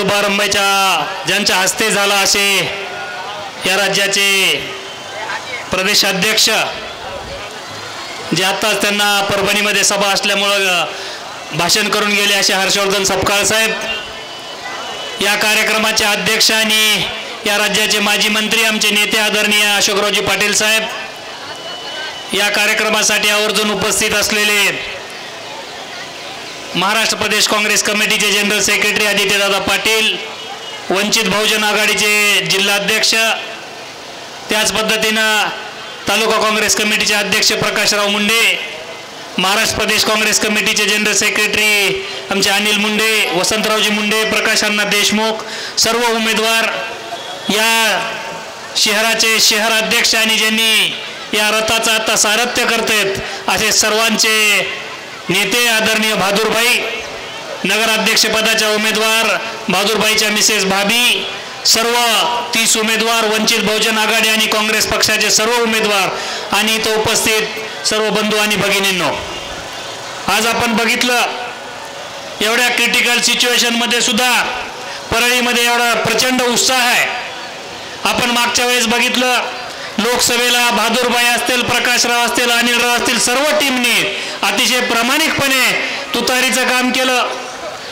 शुभारंभाच्या ज्यांच्या हस्ते झाला असे या राज्याचे प्रदेशाध्यक्ष जे आत्ताच त्यांना परभणीमध्ये सभा असल्यामुळं भाषण करून गेले असे हर्षवर्धन सपकाळ साहेब, या कार्यक्रमाचे अध्यक्ष आणि या राज्याचे माजी मंत्री आमचे नेते आदरणीय अशोकरावजी पाटील साहेब, या कार्यक्रमासाठी आवर्जून उपस्थित असलेले महाराष्ट्र प्रदेश काँग्रेस कमिटीचे जनरल सेक्रेटरी आदित्यदादा पाटील, वंचित बहुजन आघाडीचे जिल्हाध्यक्ष, त्याच पद्धतीनं तालुका काँग्रेस कमिटीचे अध्यक्ष प्रकाशराव मुंडे, महाराष्ट्र प्रदेश काँग्रेस कमिटीचे जनरल सेक्रेटरी आमचे अनिल मुंडे, वसंतरावजी मुंडे, प्रकाश अण्णा देशमुख, सर्व उमेदवार, या शहराचे शहराध्यक्ष आणि ज्यांनी या रथाचं आता सारथ्य करतायत असे सर्वांचे नेते आदरणीय बहादूरभाई, नगराध्यक्षपदाच्या उमेदवार बहादूरभाईच्या मिसेस भाभी, सर्व 30 उमेदवार, वंचित बहुजन आघाडी आणि काँग्रेस पक्षाचे सर्व उमेदवार आणि इथं उपस्थित सर्व बंधू आणि भगिनींनो, आज आपण बघितलं एवढ्या क्रिटिकल सिच्युएशनमध्ये सुद्धा परळीमध्ये एवढा प्रचंड उत्साह आहे. आपण मागच्या वेळेस बघितलं लोकसभेला बहादूरभाई असतील, प्रकाशराव असतील, अनिलराव असतील, सर्व टीमने अतिशय प्रामाणिकपणे तुतारीचं काम केलं.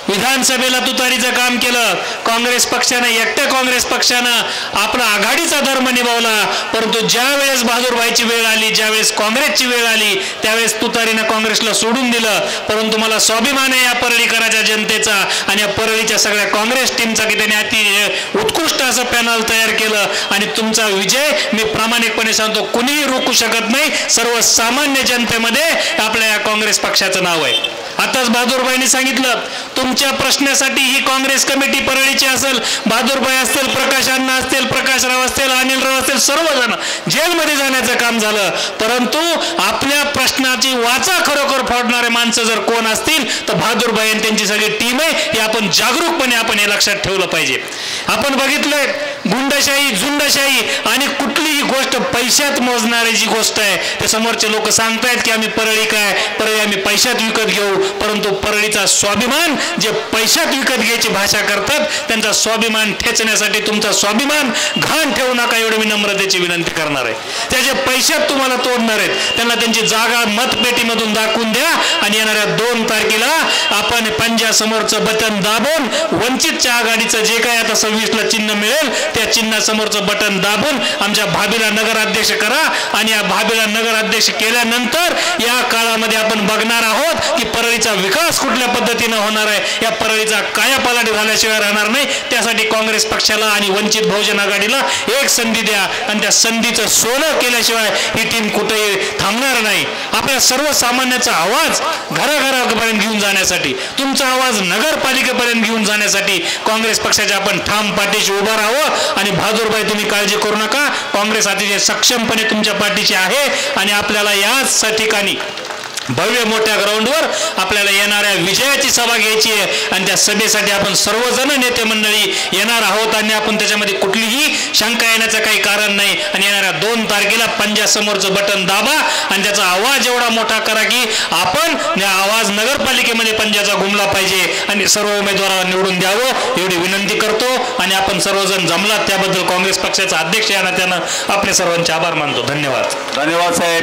विधानसभेला तुतारीचं काम केलं. काँग्रेस पक्षानं, एकट्या काँग्रेस पक्षानं आपला आघाडीचा धर्म निभावला. परंतु ज्या वेळेस बहादूरभाईची वेळ आली, ज्यावेळेस काँग्रेसची वेळ आली, त्यावेळेस तुतारीनं काँग्रेसला सोडून दिलं. परंतु मला स्वाभिमान आहे या परळीकराच्या जनतेचा आणि या परळीच्या सगळ्या काँग्रेस टीमचा की त्यांनी अति उत्कृष्ट असं पॅनल तयार केलं आणि तुमचा विजय मी प्रामाणिकपणे सांगतो कुणीही रोखू शकत नाही. सर्वसामान्य जनतेमध्ये आपल्या या काँग्रेस पक्षाचं नाव आहे. आताच बहादूरभाईंनी सांगितलं तुमच्या प्रश्नासाठी ही काँग्रेस कमिटी परळीची असेल, बहादूरभाई असतील, प्रकाश अण्णा असतील, प्रकाशराव असतील, अनिलराव असतील, सर्वजण जेलमध्ये जाण्याचं काम झालं. परंतु आपल्या प्रश्नाची वाचा खरोखर फोडणारे माणसं जर कोण असतील तर बहादूरभाई आणि त्यांची सगळी टीम आहे. हे आपण जागरूकपणे आपण हे लक्षात ठेवलं पाहिजे. आपण बघितलंय गुंडशाही, झुंडशाही आणि कुठलीही गोष्ट पैशात मोजणारी जी गोष्ट आहे ते समोरचे लोक सांगतायत की आम्ही परळी काय, परळी आम्ही पैशात विकत घेऊ. परंतु परळीचा स्वाभिमान जे पैशात विकत घ्यायची भाषा करतात त्यांचा स्वाभिमान ठेचण्यासाठी तुमचा स्वाभिमान घाण ठेवू नका एवढी मी नम्रतेची विनंती करणार आहे. त्याचे पैशात तुम्हाला तोडणार आहेत त्यांना त्यांची जागा मतपेटीमधून दाखवून द्या आणि येणाऱ्या 2 तारखेला आपण पंजासमोरचं बटन दाबून वंचितच्या आघाडीचं जे काय आता 26ला चिन्ह मिळेल त्या चिन्हासमोरचं बटन दाबून आमच्या भाभीला नगराध्यक्ष करा आणि या भाभीला नगराध्यक्ष केल्यानंतर या काळामध्ये आपण बघणार आहोत की परळीचा विकास कुठल्या पद्धतीने होणार आहे. या परळीचा कायापालट झाल्याशिवाय राहणार नाही. त्यासाठी काँग्रेस पक्षाला आणि वंचित बहुजन आघाडीला एक संधी द्या आणि त्या संधीचं सोनं केल्याशिवाय ही टीम कुठेही थांबणार नाही. आपल्या सर्वसामान्याचा आवाज घराघरापर्यंत घेऊन जाण्यासाठी, तुमचा आवाज नगरपालिकेपर्यंत घेऊन जाण्यासाठी काँग्रेस पक्षाच्या आपण ठाम पाठीशी उभं राहावं. आणि बहादूरभाई तुम्ही काळजी करू नका, काँग्रेस अतिशय सक्षमपणे तुमच्या पाठीशी आहे आणि आपल्याला याच ठिकाणी भव्य मोठ्या ग्राउंडवर आपल्याला येणाऱ्या विजयाची सभा घ्यायची आहे आणि त्या सभेसाठी आपण सर्वजण नेते मंडळी येणार आहोत आणि आपण त्याच्यामध्ये कुठलीही शंका येण्याचं काही कारण नाही. आणि येणाऱ्या 2 तारखेला पंजासमोरचं बटन दाबा आणि त्याचा आवाज एवढा मोठा करा की आपण आवाज नगरपालिकेमध्ये पंजाचा घुमला पाहिजे आणि सर्व उमेदवारांना निवडून द्यावं एवढी विनंती करतो. आणि आपण सर्वजण जमलात त्याबद्दल काँग्रेस पक्षाचा अध्यक्ष या नात्यानं आपले सर्वांचे आभार मानतो. धन्यवाद. धन्यवाद साहेब.